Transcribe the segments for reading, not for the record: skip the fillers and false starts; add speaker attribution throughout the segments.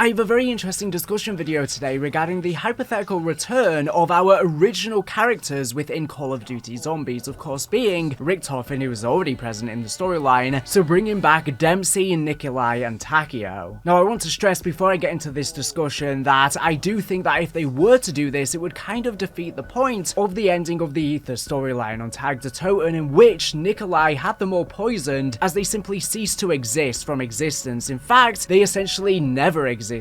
Speaker 1: I have a very interesting discussion video today regarding the hypothetical return of our original characters within Call of Duty Zombies, of course being Richtofen, who is already present in the storyline, so bringing back Dempsey, Nikolai, and Takeo. Now I want to stress before I get into this discussion that I do think that if they were to do this, it would kind of defeat the point of the ending of the Aether storyline on Tag the Toten, in which Nikolai had them all poisoned as they simply ceased to exist from existence. In fact, they essentially never existed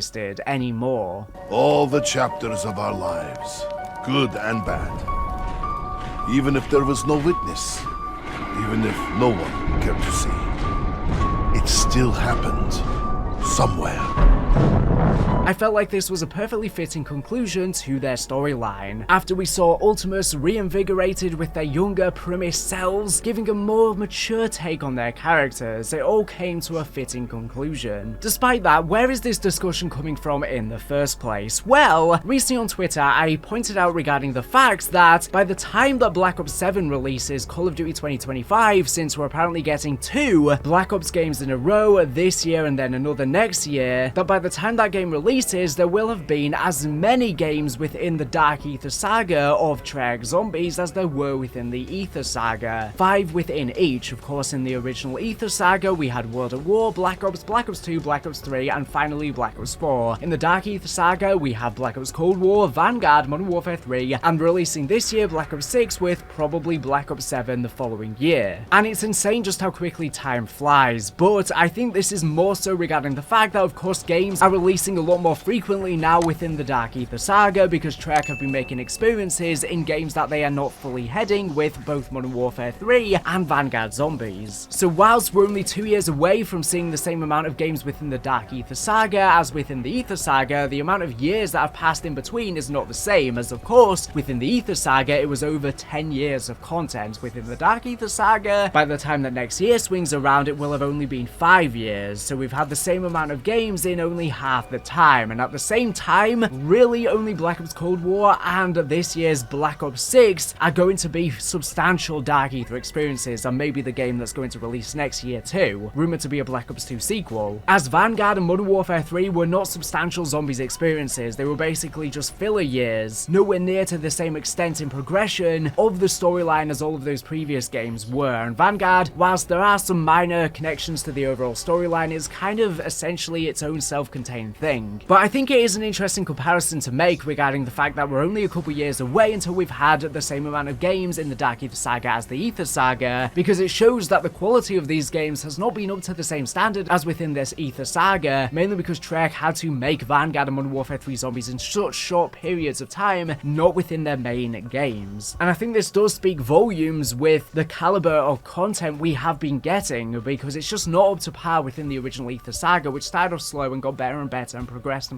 Speaker 1: anymore.
Speaker 2: All the chapters of our lives, good and bad. Even if there was no witness, even if no one cared to see, it still happened somewhere.
Speaker 1: I felt like this was a perfectly fitting conclusion to their storyline. After we saw Ultimus reinvigorated with their younger, premise selves, giving a more mature take on their characters, it all came to a fitting conclusion. Despite that, where is this discussion coming from in the first place? Well, recently on Twitter, I pointed out regarding the fact that by the time that Black Ops 7 releases Call of Duty 2025, since we're apparently getting 2 Black Ops games in a row this year and then another next year, that by the time that game releases, there will have been as many games within the Dark Aether saga of Treyarch Zombies as there were within the Aether saga. 5 within each. Of course, in the original Aether saga, we had World at War, Black Ops, Black Ops 2, Black Ops 3, and finally Black Ops 4. In the Dark Aether saga, we have Black Ops Cold War, Vanguard, Modern Warfare 3, and releasing this year Black Ops 6 with probably Black Ops 7 the following year. And it's insane just how quickly time flies, but I think this is more so regarding the fact that of course games are releasing a lot more frequently now within the Dark Aether saga because Treyarch have been making experiences in games that they are not fully heading with both Modern Warfare 3 and Vanguard Zombies. So whilst we're only 2 years away from seeing the same amount of games within the Dark Aether saga as within the Aether saga, the amount of years that have passed in between is not the same, as of course within the Aether saga it was over 10 years of content. Within the Dark Aether saga, by the time that next year swings around, it will have only been 5 years, so we've had the same amount of games in only half the time. And at the same time, really only Black Ops Cold War and this year's Black Ops 6 are going to be substantial Dark Aether experiences, and maybe the game that's going to release next year too, rumored to be a Black Ops 2 sequel. As Vanguard and Modern Warfare 3 were not substantial Zombies experiences, they were basically just filler years, nowhere near to the same extent in progression of the storyline as all of those previous games were. And Vanguard, whilst there are some minor connections to the overall storyline, is kind of essentially its own self-contained thing. But I think it is an interesting comparison to make regarding the fact that we're only a couple years away until we've had the same amount of games in the Dark Aether saga as the Aether saga, because it shows that the quality of these games has not been up to the same standard as within this Aether saga, mainly because Treyarch had to make Vanguard and Modern Warfare 3 Zombies in such short periods of time, not within their main games. And I think this does speak volumes with the caliber of content we have been getting, because it's just not up to par within the original Aether saga, which started off slow and got better and better and progressed,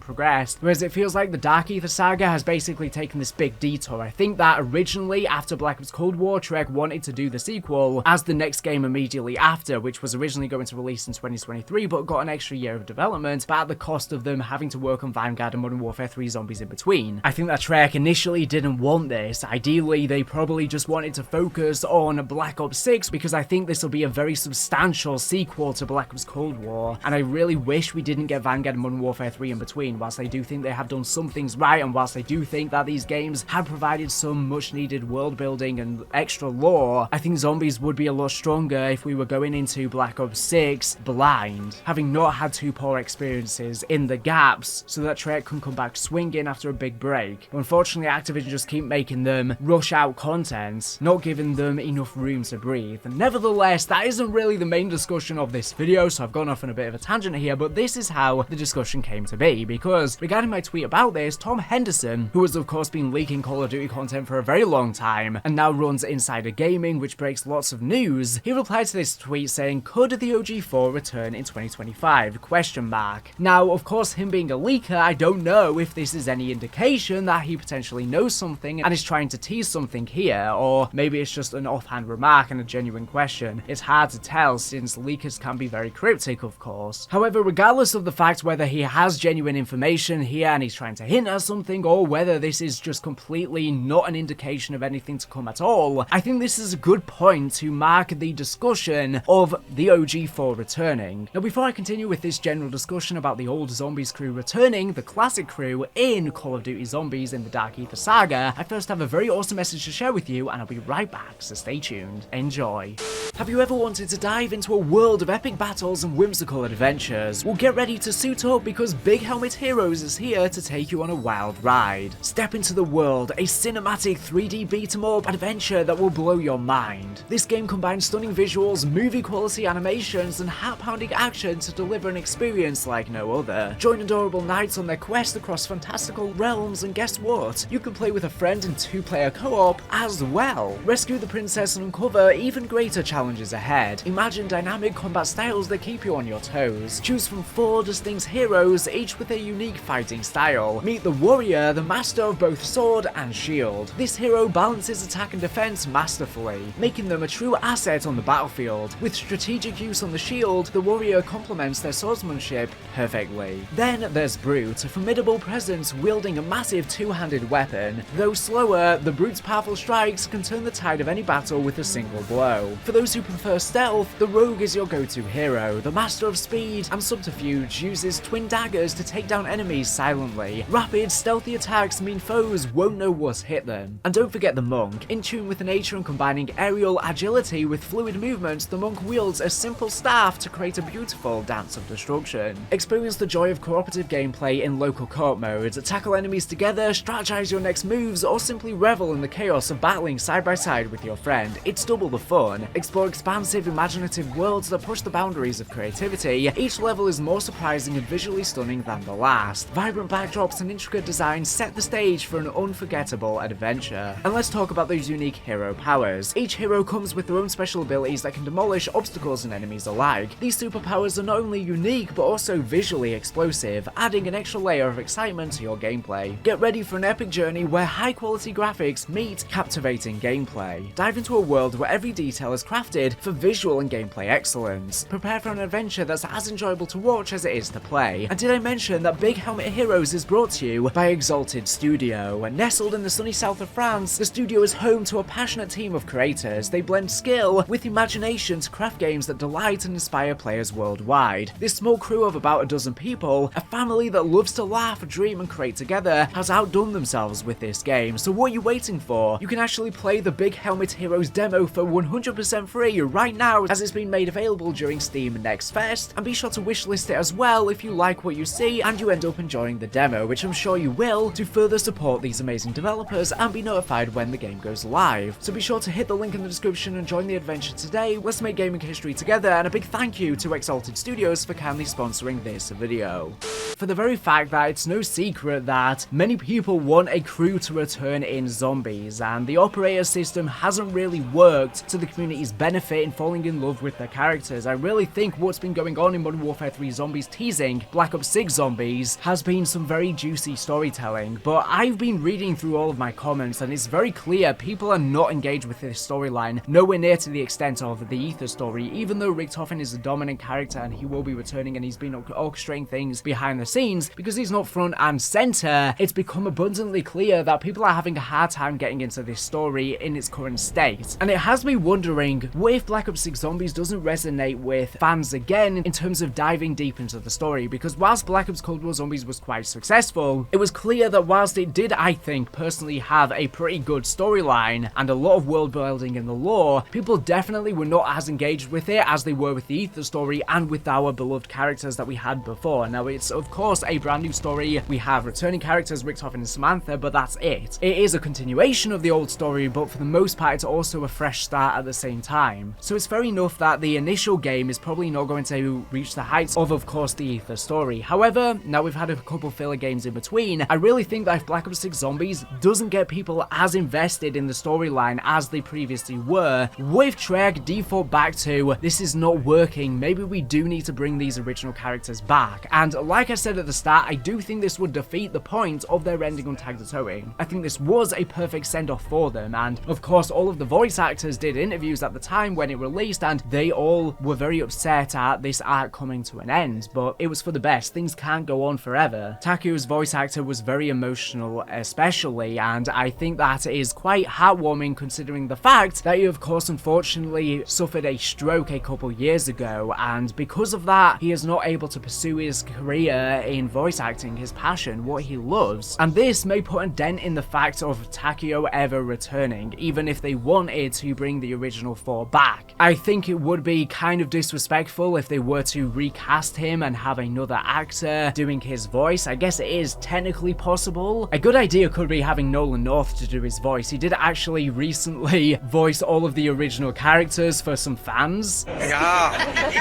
Speaker 1: whereas it feels like the Dark Aether saga has basically taken this big detour. I think that originally after Black Ops Cold War, Treyarch wanted to do the sequel as the next game immediately after, which was originally going to release in 2023 but got an extra year of development, but at the cost of them having to work on Vanguard and Modern Warfare 3 Zombies in between. I think that Treyarch initially didn't want this. Ideally, they probably just wanted to focus on Black Ops 6 because I think this will be a very substantial sequel to Black Ops Cold War, and I really wish we didn't get Vanguard and Modern Warfare 3 in between. Whilst I do think they have done some things right, and whilst I do think that these games have provided some much needed world building and extra lore, I think Zombies would be a lot stronger if we were going into Black Ops 6 blind, having not had 2 poor experiences in the gaps, so that Treyarch can come back swinging after a big break. But unfortunately, Activision just keep making them rush out content, not giving them enough room to breathe. And nevertheless, that isn't really the main discussion of this video, so I've gone off on a bit of a tangent here, but this is how the discussion came to be, because regarding my tweet about this, Tom Henderson, who has of course been leaking Call of Duty content for a very long time and now runs Insider Gaming, which breaks lots of news, he replied to this tweet saying, "Could the OG4 return in 2025? Question mark." Now, of course, him being a leaker, I don't know if this is any indication that he potentially knows something and is trying to tease something here, or maybe it's just an offhand remark and a genuine question. It's hard to tell since leakers can be very cryptic, of course. However, regardless of the fact whether he has genuine genuine information here and he's trying to hint at something, or whether this is just completely not an indication of anything to come at all, I think this is a good point to mark the discussion of the OG4 returning. Now, before I continue with this general discussion about the old Zombies crew returning, the classic crew in Call of Duty Zombies in the Dark Aether saga, I first have a very awesome message to share with you, and I'll be right back, so stay tuned. Enjoy. Have you ever wanted to dive into a world of epic battles and whimsical adventures? Well, get ready to suit up, because Big Helmet Heroes is here to take you on a wild ride. Step into the world, a cinematic 3D beat-em-up adventure that will blow your mind. This game combines stunning visuals, movie-quality animations, and heart-pounding action to deliver an experience like no other. Join adorable knights on their quest across fantastical realms, and guess what? You can play with a friend in 2-player co-op as well. Rescue the princess and uncover even greater challenges ahead. Imagine dynamic combat styles that keep you on your toes. Choose from 4 distinct heroes, each with a unique fighting style. Meet the warrior, the master of both sword and shield. This hero balances attack and defense masterfully, making them a true asset on the battlefield. With strategic use on the shield, the warrior complements their swordsmanship perfectly. Then there's Brute, a formidable presence wielding a massive 2-handed weapon. Though slower, the Brute's powerful strikes can turn the tide of any battle with a single blow. For those who prefer stealth, the Rogue is your go-to hero. The master of speed and subterfuge uses twin daggers to take down enemies silently. Rapid, stealthy attacks mean foes won't know what's hit them. And don't forget the Monk. In tune with nature and combining aerial agility with fluid movement, the Monk wields a simple staff to create a beautiful dance of destruction. Experience the joy of cooperative gameplay in local co-op mode. Tackle enemies together, strategize your next moves, or simply revel in the chaos of battling side by side with your friend. It's double the fun. Explore expansive, imaginative worlds that push the boundaries of creativity. Each level is more surprising and visually stunning than the last. Vibrant backdrops and intricate designs set the stage for an unforgettable adventure. And let's talk about those unique hero powers. Each hero comes with their own special abilities that can demolish obstacles and enemies alike. These superpowers are not only unique but also visually explosive, adding an extra layer of excitement to your gameplay. Get ready for an epic journey where high quality graphics meet captivating gameplay. Dive into a world where every detail is crafted for visual and gameplay excellence. Prepare for an adventure that's as enjoyable to watch as it is to play. And did I mention that Big Helmet Heroes is brought to you by Exalted Studio? Nestled in the sunny south of France, the studio is home to a passionate team of creators. They blend skill with imagination to craft games that delight and inspire players worldwide. This small crew of about a dozen people, a family that loves to laugh, dream and create together, has outdone themselves with this game. So what are you waiting for? You can actually play the Big Helmet Heroes demo for 100% free right now, as it's been made available during Steam Next Fest, and be sure to wishlist it as well if you like what you see and you end up enjoying the demo, which I'm sure you will, to further support these amazing developers and be notified when the game goes live. So be sure to hit the link in the description and join the adventure today. Let's make gaming history together, and a big thank you to Exalted Studios for kindly sponsoring this video. For the very fact that it's no secret that many people want a crew to return in Zombies, and the operator system hasn't really worked to the community's benefit in falling in love with their characters. I really think what's been going on in Modern Warfare 3 Zombies teasing Black Ops 6 Zombies has been some very juicy storytelling, but I've been reading through all of my comments and it's very clear people are not engaged with this storyline, nowhere near to the extent of the Aether story, even though Richtofen is a dominant character and he will be returning and he's been orchestrating things behind the scenes. Because he's not front and center, it's become abundantly clear that people are having a hard time getting into this story in its current state. And it has me wondering, what if Black Ops 6 Zombies doesn't resonate with fans again in terms of diving deep into the story? Because whilst Black Ops Cold War Zombies was quite successful, it was clear that whilst it did, I think, personally have a pretty good storyline and a lot of world building in the lore, people definitely were not as engaged with it as they were with the Aether story and with our beloved characters that we had before. Now, it's of course a brand new story. We have returning characters, Richtofen and Samantha, but that's it. It is a continuation of the old story, but for the most part, it's also a fresh start at the same time. So it's fair enough that the initial game is probably not going to reach the heights of course, the Aether story. However, now we've had a couple filler games in between, I really think that if Black Ops 6 Zombies doesn't get people as invested in the storyline as they previously were, what if Treyarch default back to, this is not working, maybe we do need to bring these original characters back? And like I said at the start, I do think this would defeat the point of their ending on Tag the Towing. I think this was a perfect send-off for them, and of course all of the voice actors did interviews at the time when it released, and they all were very upset at this arc coming to an end, but it was for the best. Things can can't go on forever. Takeo's voice actor was very emotional especially, and I think that is quite heartwarming considering the fact that he of course unfortunately suffered a stroke a couple years ago, and because of that he is not able to pursue his career in voice acting, his passion, what he loves. And this may put a dent in the fact of Takeo ever returning, even if they wanted to bring the original 4 back. I think it would be kind of disrespectful if they were to recast him and have another actor doing his voice. I guess it is technically possible. A good idea could be having Nolan North to do his voice. He did actually recently voice all of the original characters for some fans.
Speaker 3: Ja,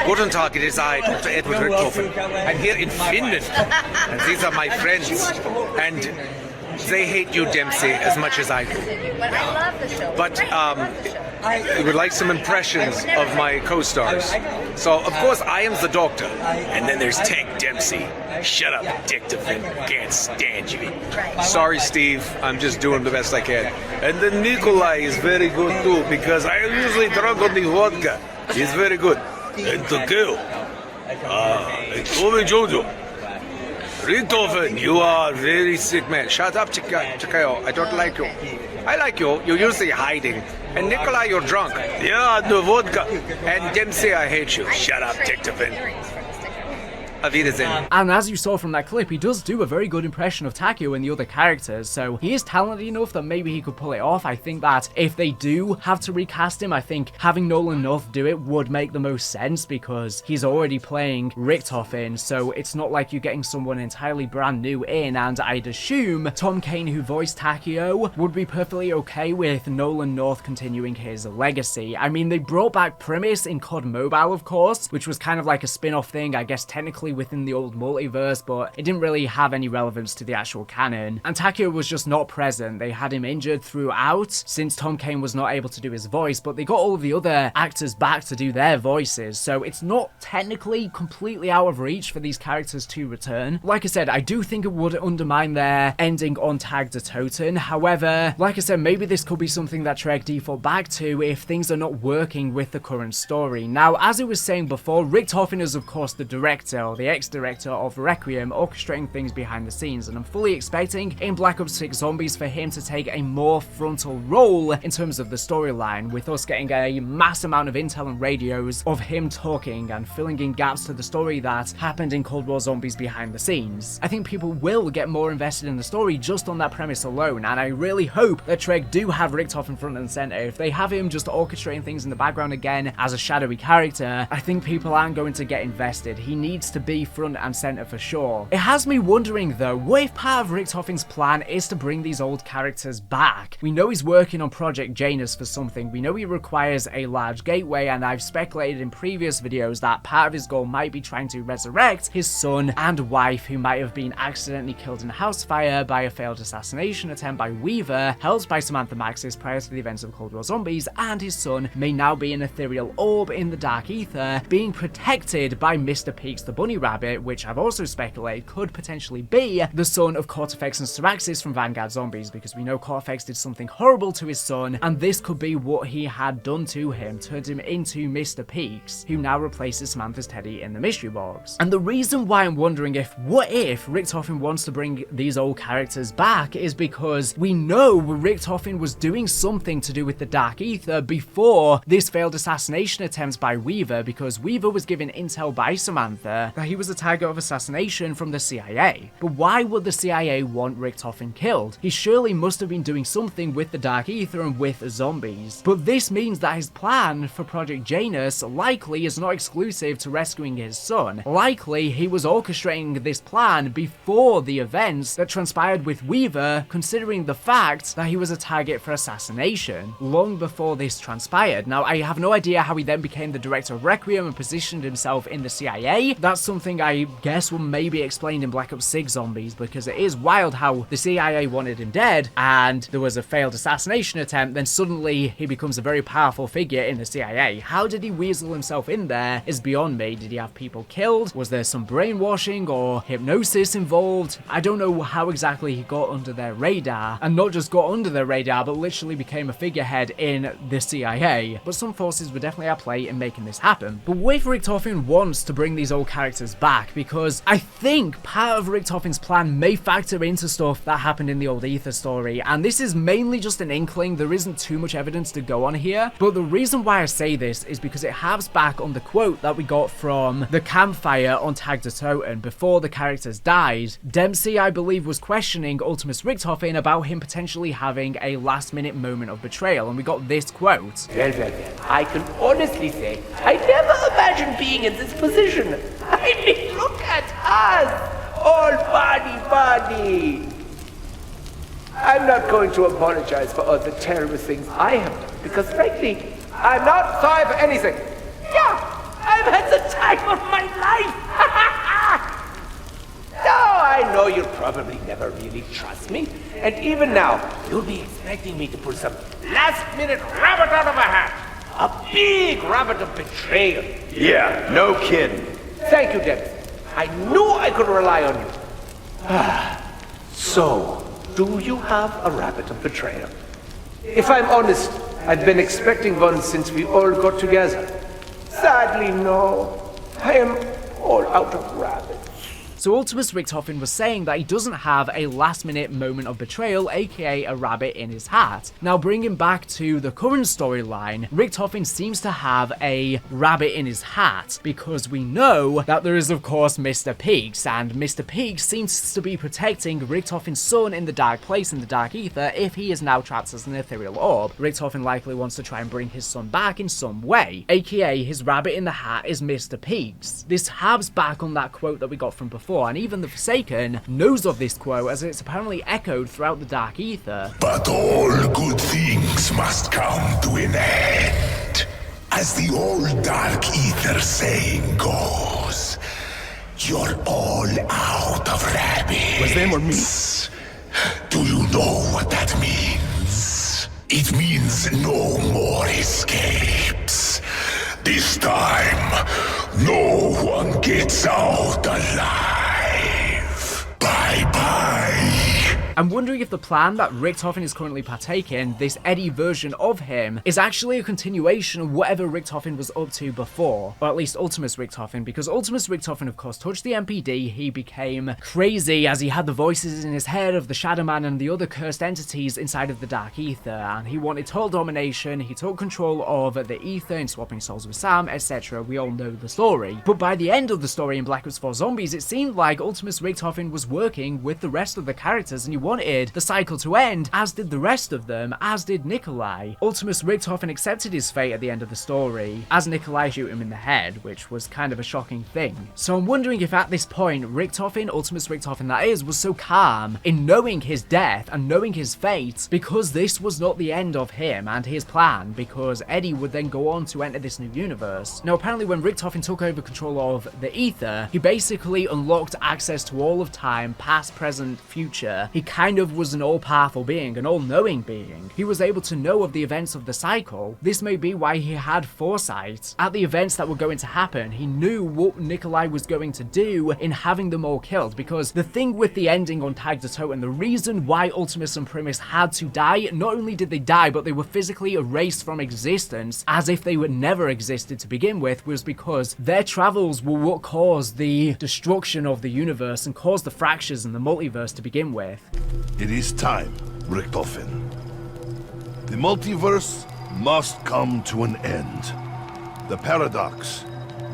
Speaker 3: guten Tag, it is I, Dr. Edward Richtofen. I'm here in Finland, and these are my friends, and they hate you, Dempsey, as much as I do. But we would like some impressions of my co-stars. So, of course, I am the Doctor. And then there's Tank Dempsey. Shut up, Richtofen. Can't stand you. Sorry, Steve. I'm just doing the best I can. And then Nikolai is very good, too, because I am usually drunk on the vodka. He's very good. And Takeo. Ove Jojo. Richtofen, you are very sick man. Shut up, Takeo. I don't like you. I like you. You're usually hiding. And Nikolai, you're drunk. Yeah, the vodka. And Dempsey, I hate you. Shut up, Richtofen. Auf Wiedersehen.
Speaker 1: And as you saw from that clip, he does do a very good impression of Takeo and the other characters, so he is talented enough that maybe he could pull it off. I think that if they do have to recast him, I think having Nolan North do it would make the most sense because he's already playing Richtofen, so it's not like you're getting someone entirely brand new in, and I'd assume Tom Kane, who voiced Takeo, would be perfectly okay with Nolan North continuing his legacy. I mean, they brought back Primus in COD Mobile, of course, which was kind of like a spin-off thing, I guess technically within the old multiverse, but it didn't really have any relevance to the actual canon. And Takeo was just not present. They had him injured throughout since Tom Kane was not able to do his voice, but they got all of the other actors back to do their voices, so it's not technically completely out of reach for these characters to return. Like I said, I do think it would undermine their ending on Tag der Toten. However, like I said, maybe this could be something that Treyarch default back to if things are not working with the current story. Now, as I was saying before, Richtofen is of course the director, or the ex-director of Requiem, orchestrating things behind the scenes, and I'm fully expecting in Black Ops 6 Zombies for him to take a more frontal role in terms of the storyline, with us getting a mass amount of intel and radios of him talking and filling in gaps to the story that happened in Cold War Zombies behind the scenes. I think people will get more invested in the story just on that premise alone, and I really hope that Treyarch do have Richtofen front and center. If they have him just orchestrating things in the background again as a shadowy character, I think people aren't going to get invested. He needs to be front and center for sure. It has me wondering though, what if part of Richtofen's plan is to bring these old characters back? We know he's working on Project Janus for something, we know he requires a large gateway, and I've speculated in previous videos that part of his goal might be trying to resurrect his son and wife who might have been accidentally killed in a house fire by a failed assassination attempt by Weaver, held by Samantha Maxis prior to the events of Cold War Zombies, and his son may now be an ethereal orb in the Dark Aether, being protected by Mr. Peaks the Bunny Rabbit, which I've also speculated could potentially be the son of Cortifex and Syraxis from Vanguard Zombies, because we know Cortifex did something horrible to his son, and this could be what he had done to him, turned him into Mr. Peaks, who now replaces Samantha's Teddy in the Mystery Box. And the reason why I'm wondering what if Richtofen wants to bring these old characters back is because we know Richtofen was doing something to do with the Dark Aether before this failed assassination attempt by Weaver, because Weaver was given intel by Samantha that he was a target of assassination from the CIA. But why would the CIA want Richtofen killed? He surely must have been doing something with the Dark Aether and with zombies. But this means that his plan for Project Janus likely is not exclusive to rescuing his son. Likely he was orchestrating this plan before the events that transpired with Weaver, considering the fact that he was a target for assassination long before this transpired. Now, I have no idea how he then became the director of Requiem and positioned himself in the CIA. That's something I guess will maybe explained in Black Ops 6 Zombies, because it is wild how the CIA wanted him dead and there was a failed assassination attempt, then suddenly he becomes a very powerful figure in the CIA. How did he weasel himself in there is beyond me. Did he have people killed? Was there some brainwashing or hypnosis involved? I don't know how exactly he got under their radar, and not just got under their radar, but literally became a figurehead in the CIA. But some forces were definitely at play in making this happen. But what if Richtofen wants to bring these old characters characters back, because I think part of Richtofen's plan may factor into stuff that happened in the old Aether story, and this is mainly just an inkling. There isn't too much evidence to go on here, but the reason why I say this is because it harps back on the quote that we got from the campfire on Tagdatoten before the characters died. Dempsey, I believe, was questioning Ultimus Richtofen about him potentially having a last-minute moment of betrayal, and we got this quote.
Speaker 4: Well, I can honestly say I never imagined being in this position. I mean, look at us, all body. I'm not going to apologize for all the terrible things I have done, because frankly, I'm not sorry for anything. Yeah, I've had the time of my life. Now, I know you'll probably never really trust me, and even now, you'll be expecting me to pull some last-minute rabbit out of a hat. A big rabbit of betrayal.
Speaker 5: Yeah, no kidding.
Speaker 4: Thank you, Dempsey. I knew I could rely on you. So, do you have a rabbit of betrayal? If I'm honest, I've been expecting one since we all got together. Sadly, no. I am all out of rabbits.
Speaker 1: So Ultimus Richtofen was saying that he doesn't have a last-minute moment of betrayal, aka a rabbit in his hat. Now, bringing back to the current storyline, Richtofen seems to have a rabbit in his hat, because we know that there is, of course, Mr. Peaks, and Mr. Peaks seems to be protecting Richtofen's son in the Dark Place in the Dark Aether if he is now trapped as an ethereal orb. Richtofen likely wants to try and bring his son back in some way, aka his rabbit in the hat is Mr. Peaks. This harps back on that quote that we got from before, and even the Forsaken knows of this quote as it's apparently echoed throughout the Dark Aether.
Speaker 6: But all good things must come to an end. As the old Dark Aether saying goes, you're all out of rabbits.
Speaker 5: Was them or me?
Speaker 6: Do you know what that means? It means no more escapes. This time, no one gets out alive. Bye-bye.
Speaker 1: I'm wondering if the plan that Richtofen is currently partaking, this Eddie version of him, is actually a continuation of whatever Richtofen was up to before, or at least Ultimus Richtofen, because Ultimus Richtofen, of course, touched the MPD, he became crazy as he had the voices in his head of the Shadow Man and the other cursed entities inside of the Dark Aether, and he wanted total domination, he took control of the Aether in swapping souls with Sam, etc. We all know the story. But by the end of the story in Black Ops 4 Zombies, it seemed like Ultimus Richtofen was working with the rest of the characters, and he wanted the cycle to end, as did the rest of them, as did Nikolai. Ultimus Richtofen accepted his fate at the end of the story, as Nikolai shoot him in the head, which was kind of a shocking thing. So I'm wondering if at this point, Richtofen, Ultimus Richtofen that is, was so calm in knowing his death and knowing his fate, because this was not the end of him and his plan, because Eddie would then go on to enter this new universe. Now apparently when Richtofen took over control of the Aether, he basically unlocked access to all of time, past, present, future. He kind of was an all-powerful being, an all-knowing being. He was able to know of the events of the cycle. This may be why he had foresight at the events that were going to happen. He knew what Nikolai was going to do in having them all killed, because the thing with the ending on Tagdatoten, the reason why Ultimus and Primus had to die, not only did they die, but they were physically erased from existence as if they would never existed to begin with, was because their travels were what caused the destruction of the universe and caused the fractures in the multiverse to begin with.
Speaker 2: It is time, Richtofen. The multiverse must come to an end. The paradox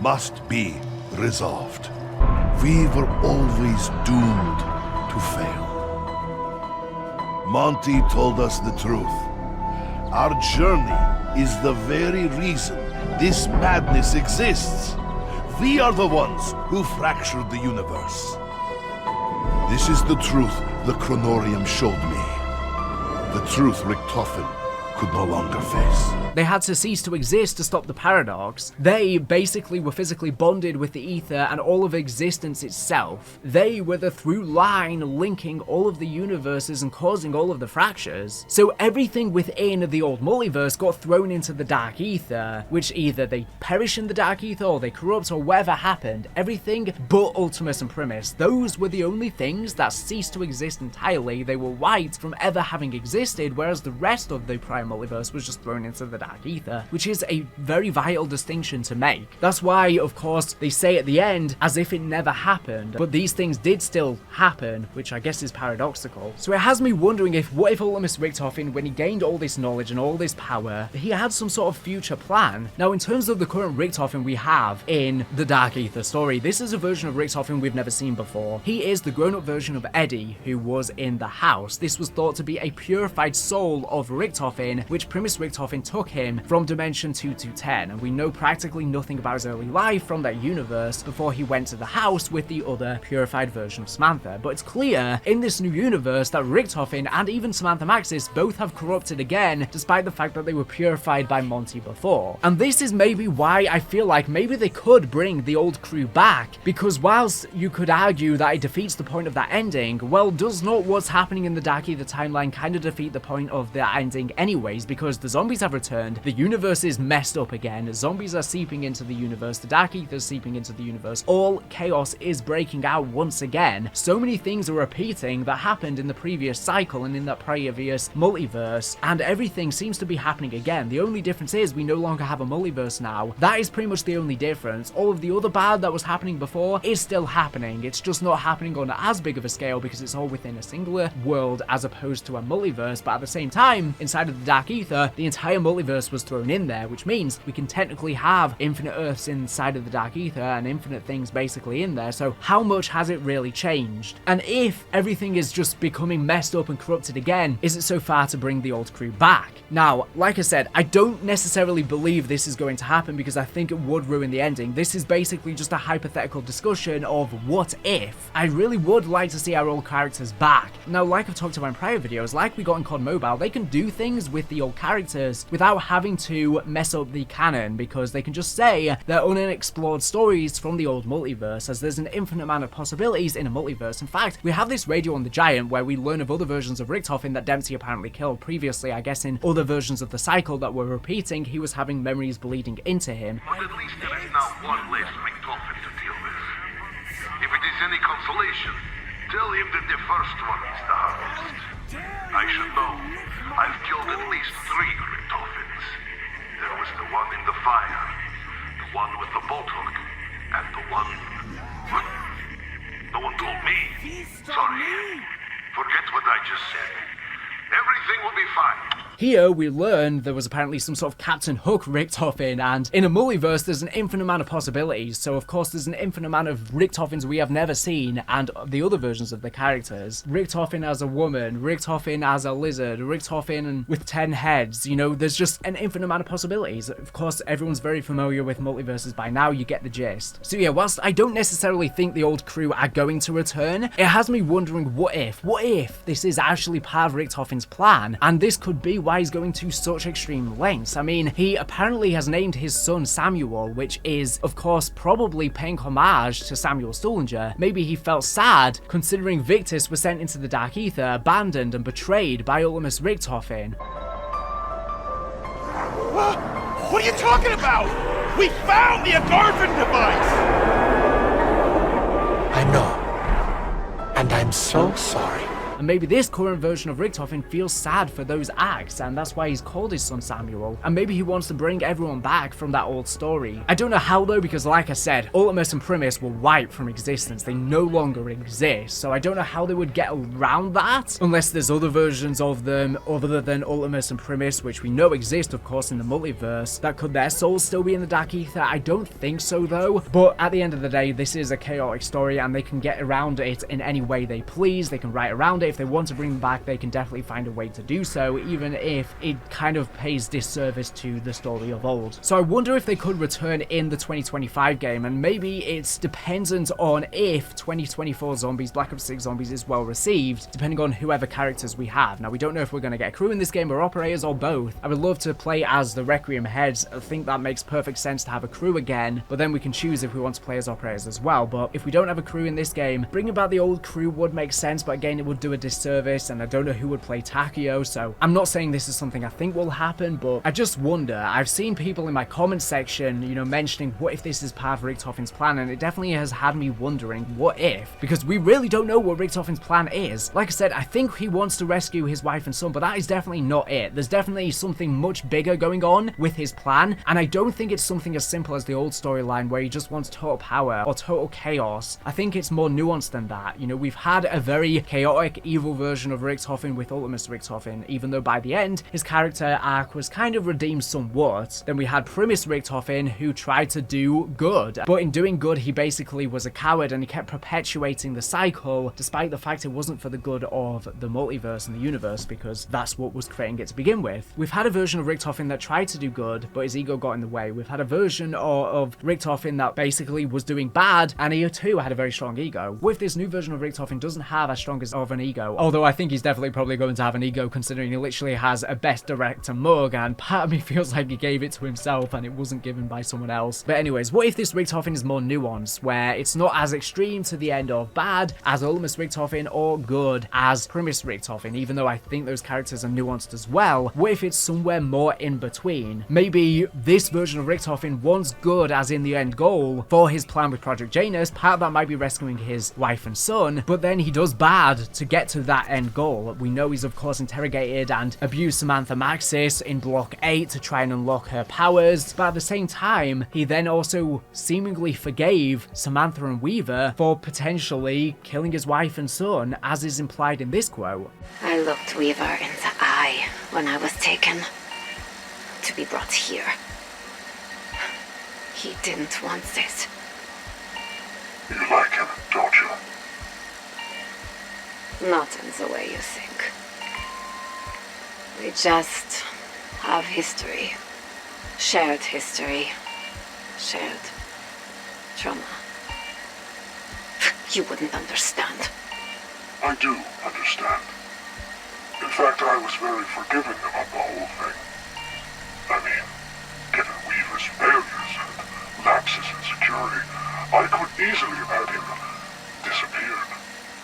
Speaker 2: must be resolved. We were always doomed to fail. Monty told us the truth. Our journey is the very reason this madness exists. We are the ones who fractured the universe. This is the truth the Chronorium showed me. The truth Richtofen could no longer face.
Speaker 1: They had to cease to exist to stop the paradox. They basically were physically bonded with the Aether and all of existence itself. They were the through line linking all of the universes and causing all of the fractures. So everything within the old multiverse got thrown into the Dark Aether, which either they perish in the Dark Aether or they corrupt or whatever happened. Everything but Ultimus and Primus. Those were the only things that ceased to exist entirely. They were wiped from ever having existed, whereas the rest of the Prime multiverse was just thrown into the Dark Aether, which is a very vital distinction to make. That's why, of course, they say at the end as if it never happened, but these things did still happen, which I guess is paradoxical. So it has me wondering if, what if Ultimus Richtofen, when he gained all this knowledge and all this power, he had some sort of future plan? Now, in terms of the current Richtofen we have in the Dark Aether story, this is a version of Richtofen we've never seen before. He is the grown-up version of Eddie, who was in the house. This was thought to be a purified soul of Richtofen, which Primus Richtofen took him from Dimension 2-10, and we know practically nothing about his early life from that universe before he went to the house with the other purified version of Samantha. But it's clear in this new universe that Richtofen and even Samantha Maxis both have corrupted again, despite the fact that they were purified by Monty before. And this is maybe why I feel like maybe they could bring the old crew back, because whilst you could argue that it defeats the point of that ending, well, does not what's happening in the Dark Aether timeline kind of defeat the point of that ending anyways, because the zombies have returned, the universe is messed up again, zombies are seeping into the universe, the Dark Aether is seeping into the universe, all chaos is breaking out once again. So many things are repeating that happened in the previous cycle and in that previous multiverse, and everything seems to be happening again. The only difference is we no longer have a multiverse now. That is pretty much the only difference. All of the other bad that was happening before is still happening. It's just not happening on as big of a scale because it's all within a singular world as opposed to a multiverse, but at the same time, inside of the Dark Aether, the entire multiverse was thrown in there, which means we can technically have infinite Earths inside of the Dark Aether and infinite things basically in there. So how much has it really changed? And if everything is just becoming messed up and corrupted again, is it so far to bring the old crew back? Now, like I said, I don't necessarily believe this is going to happen because I think it would ruin the ending. This is basically just a hypothetical discussion of what if. I really would like to see our old characters back. Now, like I've talked about in prior videos, like we got in COD Mobile, they can do things with the old characters without having to mess up the canon, because they can just say they're unexplored stories from the old multiverse, as there's an infinite amount of possibilities in a multiverse. In fact, we have this Radio on the Giant where we learn of other versions of Richtofen that Dempsey apparently killed previously. I guess in other versions of the cycle that were repeating, he was having memories bleeding into him.
Speaker 2: But at least there is now one less Richtofen to deal with. If it is any consolation, tell him that the first one is the hardest. I should know. I've killed at least 3 Richtofens. There was the one in the fire, the one with the bolt hook, and the one... No one told me. Sorry. Forget what I just said. Everything will be fine.
Speaker 1: Here we learn there was apparently some sort of Captain Hook Richtofen, and in a multiverse there's an infinite amount of possibilities, so of course there's an infinite amount of Richtofens we have never seen, and the other versions of the characters. Richtofen as a woman, Richtofen as a lizard, Richtofen with 10 heads, you know, there's just an infinite amount of possibilities. Of course, everyone's very familiar with multiverses by now, you get the gist. So yeah, whilst I don't necessarily think the old crew are going to return, it has me wondering what if this is actually part of Richtofen's plan, and this could be why he's going to such extreme lengths. I mean, he apparently has named his son Samuel, which is, of course, probably paying homage to Samuel Stullinger. Maybe he felt sad, considering Victus was sent into the Dark Aether, abandoned and betrayed by Ultimus Richtofen.
Speaker 5: What are you talking about? We found the Agarvan device!
Speaker 6: I know. And I'm so sorry.
Speaker 1: And maybe this current version of Richtofen feels sad for those acts, and that's why he's called his son Samuel. And maybe he wants to bring everyone back from that old story. I don't know how though, because like I said, Ultimus and Primus were wiped from existence. They no longer exist. So I don't know how they would get around that, unless there's other versions of them other than Ultimus and Primus, which we know exist, of course, in the multiverse. That could their souls still be in the Dark Aether? I don't think so though. But at the end of the day, this is a chaotic story, and they can get around it in any way they please. They can write around it. If they want to bring them back, they can definitely find a way to do so, even if it kind of pays disservice to the story of old. So I wonder if they could return in the 2025 game, and maybe it's dependent on if 2024 Zombies, Black Ops 6 Zombies is well received, depending on whoever characters we have. Now, we don't know if we're going to get a crew in this game or operators or both. I would love to play as the Requiem heads. I think that makes perfect sense to have a crew again, but then we can choose if we want to play as operators as well. But if we don't have a crew in this game, bringing back the old crew would make sense, but again, it would do a disservice, and I don't know who would play Takeo, so I'm not saying this is something I think will happen, but I just wonder. I've seen people in my comment section, you know, mentioning what if this is part of Richtofen's plan, and it definitely has had me wondering what if, because we really don't know what Richtofen's plan is. Like I said, I think he wants to rescue his wife and son, but that is definitely not it. There's definitely something much bigger going on with his plan, and I don't think it's something as simple as the old storyline where he just wants total power or total chaos. I think it's more nuanced than that. You know, we've had a very chaotic, evil version of Richtofen with Ultimus Richtofen, even though by the end, his character arc was kind of redeemed somewhat. Then we had Primus Richtofen, who tried to do good, but in doing good, he basically was a coward, and he kept perpetuating the cycle, despite the fact it wasn't for the good of the multiverse and the universe, because that's what was creating it to begin with. We've had a version of Richtofen that tried to do good, but his ego got in the way. We've had a version of Richtofen that basically was doing bad, and he too had a very strong ego. With this new version of Richtofen, doesn't have as strong as of an ego, although I think he's definitely probably going to have an ego, considering he literally has a best director mug, and part of me feels like he gave it to himself and it wasn't given by someone else. But anyways, what if this Richtofen is more nuanced, where it's not as extreme to the end of bad as Ultimus Richtofen or good as Primus Richtofen, even though I think those characters are nuanced as well? What if it's somewhere more in between? Maybe this version of Richtofen wants good as in the end goal for his plan with Project Janus. Part of that might be rescuing his wife and son, but then he does bad to get to that end goal. We know he's of course interrogated and abused Samantha Maxis in Block 8 to try and unlock her powers, but at the same time, he then also seemingly forgave Samantha and Weaver for potentially killing his wife and son, as is implied in this quote.
Speaker 7: I looked Weaver in the eye when I was taken to be brought here. He didn't want this.
Speaker 6: You like him, don't you?
Speaker 7: Not in the way you think. We just have history. Shared history. Shared trauma. You wouldn't understand.
Speaker 6: I do understand. In fact, I was very forgiving about the whole thing. I mean, given Weaver's failures and lapses in security, I could easily have had him disappeared.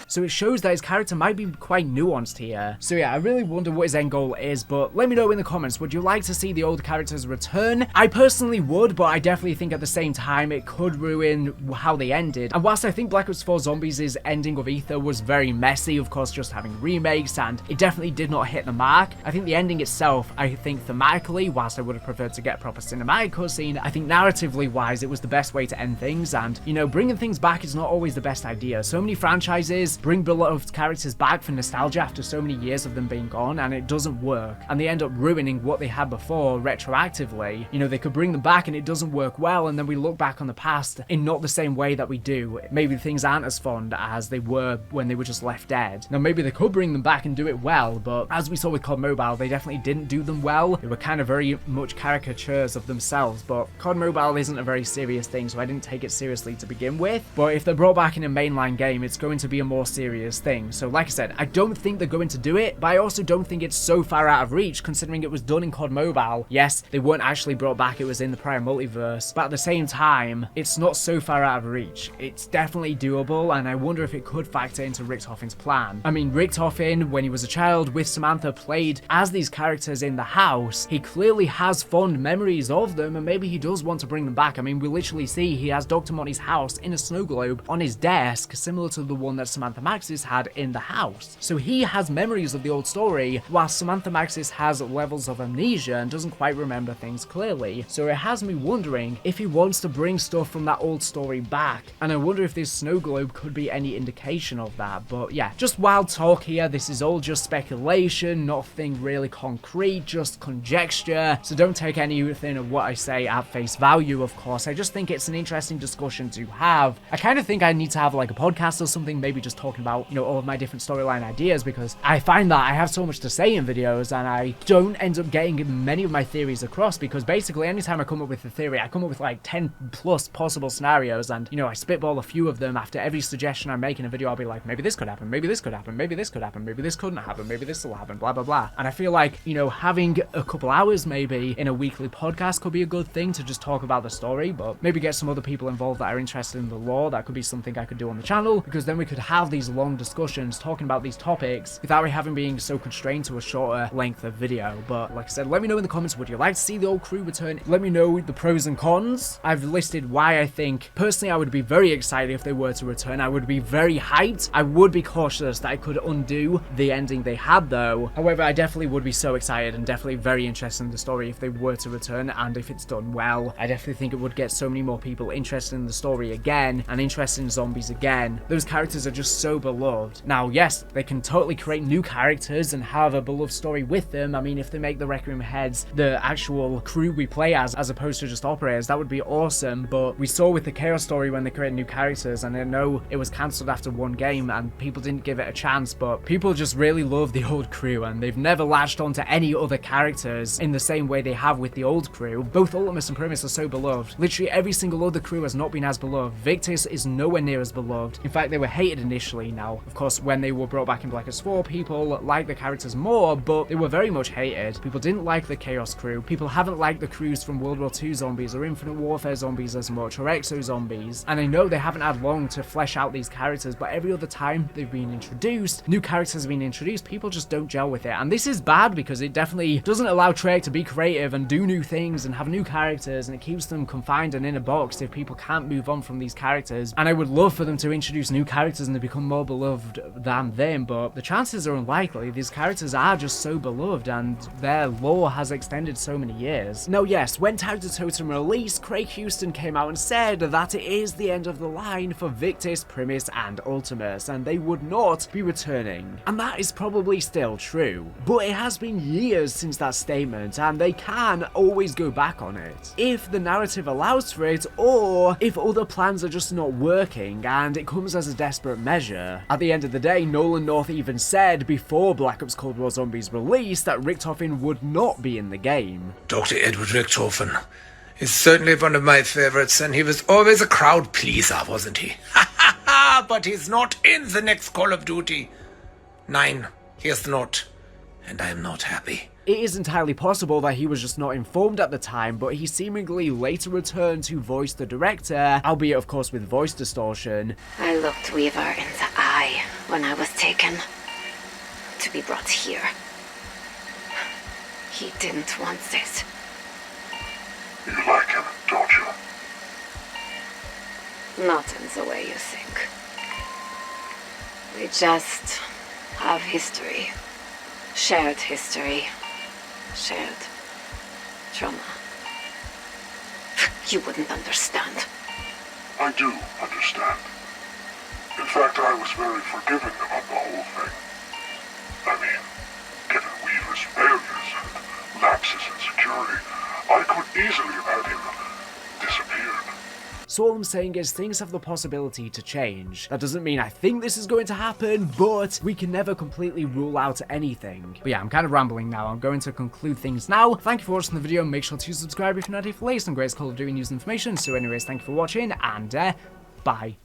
Speaker 1: So it shows that his character might be quite nuanced here. So yeah, I really wonder what his end goal is, but let me know in the comments, would you like to see the old characters return? I personally would, but I definitely think at the same time it could ruin how they ended. And whilst I think Black Ops 4 Zombies' ending of Aether was very messy, of course just having remakes, and it definitely did not hit the mark, I think the ending itself, I think thematically, whilst I would have preferred to get a proper cinematic cutscene, I think narratively wise it was the best way to end things, and you know, bringing things back is not always the best idea. So many franchises bring beloved characters back for nostalgia after so many years of them being gone, and it doesn't work, and they end up ruining what they had before retroactively. You know, they could bring them back and it doesn't work well, and then we look back on the past in not the same way that we do. Maybe things aren't as fond as they were when they were just left dead. Now maybe they could bring them back and do it well, but as we saw with COD Mobile, they definitely didn't do them well. They were kind of very much caricatures of themselves, but COD Mobile isn't a very serious thing, so I didn't take it seriously to begin with. But if they're brought back in a mainline game, it's going to be a more serious thing. So like I said, I don't think they're going to do it, but I also don't think it's so far out of reach considering it was done in COD Mobile. Yes, they weren't actually brought back, it was in the prior multiverse, but at the same time, it's not so far out of reach. It's definitely doable, and I wonder if it could factor into Richtofen's plan. I mean, Richtofen, when he was a child with Samantha, played as these characters in the house. He clearly has fond memories of them, and maybe he does want to bring them back. I mean, we literally see he has Dr. Monty's house in a snow globe on his desk, similar to the one that Samantha Maxis had in the house. So he has memories of the old story, while Samantha Maxis has levels of amnesia and doesn't quite remember things clearly. So it has me wondering if he wants to bring stuff from that old story back, and I wonder if this snow globe could be any indication of that. But yeah, just wild talk here. This is all just speculation, nothing really concrete, just conjecture, so don't take anything of what I say at face value, of course. I just think it's an interesting discussion to have. I kind of think I need to have like a podcast or something, maybe just talking about, you know, all of my different storyline ideas, because I find that I have so much to say in videos and I don't end up getting many of my theories across, because basically anytime I come up with a theory, I come up with like 10 plus possible scenarios, and you know, I spitball a few of them. After every suggestion I make in a video, I'll be like, maybe this could happen, maybe this could happen, maybe this could happen, maybe this couldn't happen, maybe this will happen, blah blah blah. And I feel like, you know, having a couple hours maybe in a weekly podcast could be a good thing to just talk about the story, but maybe get some other people involved that are interested in the lore. That could be something I could do on the channel, because then we could have these long discussions talking about these topics without it having being so constrained to a shorter length of video. But like I said, let me know in the comments, would you like to see the old crew return? Let me know the pros and cons. I've listed why I think, personally, I would be very excited if they were to return. I would be very hyped. I would be cautious that I could undo the ending they had though. However, I definitely would be so excited and definitely very interested in the story if they were to return, and if it's done well. I definitely think it would get so many more people interested in the story again and interested in zombies again. Those characters are just so beloved. Now, yes, they can totally create new characters and have a beloved story with them. I mean, if they make the Requiem heads the actual crew we play as opposed to just operators, that would be awesome. But we saw with the Takeo story when they created new characters, and I know it was cancelled after one game and people didn't give it a chance, but people just really love the old crew and they've never latched onto any other characters in the same way they have with the old crew. Both Ultimus and Primus are so beloved. Literally every single other crew has not been as beloved. Victus is nowhere near as beloved. In fact, they were hated initially. Now, of course, when they were brought back in Black Ops 4, people liked the characters more, but they were very much hated. People didn't like the Chaos crew. People haven't liked the crews from World War II zombies or Infinite Warfare zombies as much, or Exo zombies. And I know they haven't had long to flesh out these characters, but every other time they've been introduced, new characters have been introduced, people just don't gel with it. And this is bad because it definitely doesn't allow Treyarch to be creative and do new things and have new characters, and it keeps them confined and in a box if people can't move on from these characters. And I would love for them to introduce new characters and they become more beloved than them, but the chances are unlikely. These characters are just so beloved and their lore has extended so many years. Now, yes, when Tag Totem released, Craig Houston came out and said that it is the end of the line for Victus, Primus, and Ultimus, and they would not be returning. And that is probably still true, but it has been years since that statement, and they can always go back on it if the narrative allows for it, or if other plans are just not working and it comes as a desperate measure. At the end of the day, Nolan North even said before Black Ops Cold War Zombies released that Richtofen would not be in the game.
Speaker 3: Dr. Edward Richtofen is certainly one of my favorites, and he was always a crowd pleaser, wasn't he? Ha ha ha! But he's not in the next Call of Duty. Nein, he is not. And I am not happy.
Speaker 1: It is entirely possible that he was just not informed at the time, but he seemingly later returned to voice the director, albeit of course with voice distortion.
Speaker 7: I looked Weaver in the eye when I was taken to be brought here. He didn't want this.
Speaker 6: You like him, don't you?
Speaker 7: Not in the way you think. We just have history. Shared history. Shared trauma. You wouldn't understand.
Speaker 6: I do understand. In fact, I was very forgiving about the whole thing. I mean, given Weaver's failures and lapses in security, I could easily have had him disappeared.
Speaker 1: So all I'm saying is things have the possibility to change. That doesn't mean I think this is going to happen, but we can never completely rule out anything. But yeah, I'm kind of rambling now. I'm going to conclude things now. Thank you for watching the video. Make sure to subscribe if you're not here for latest and greatest Call of Duty news and information. So anyways, thank you for watching, and bye.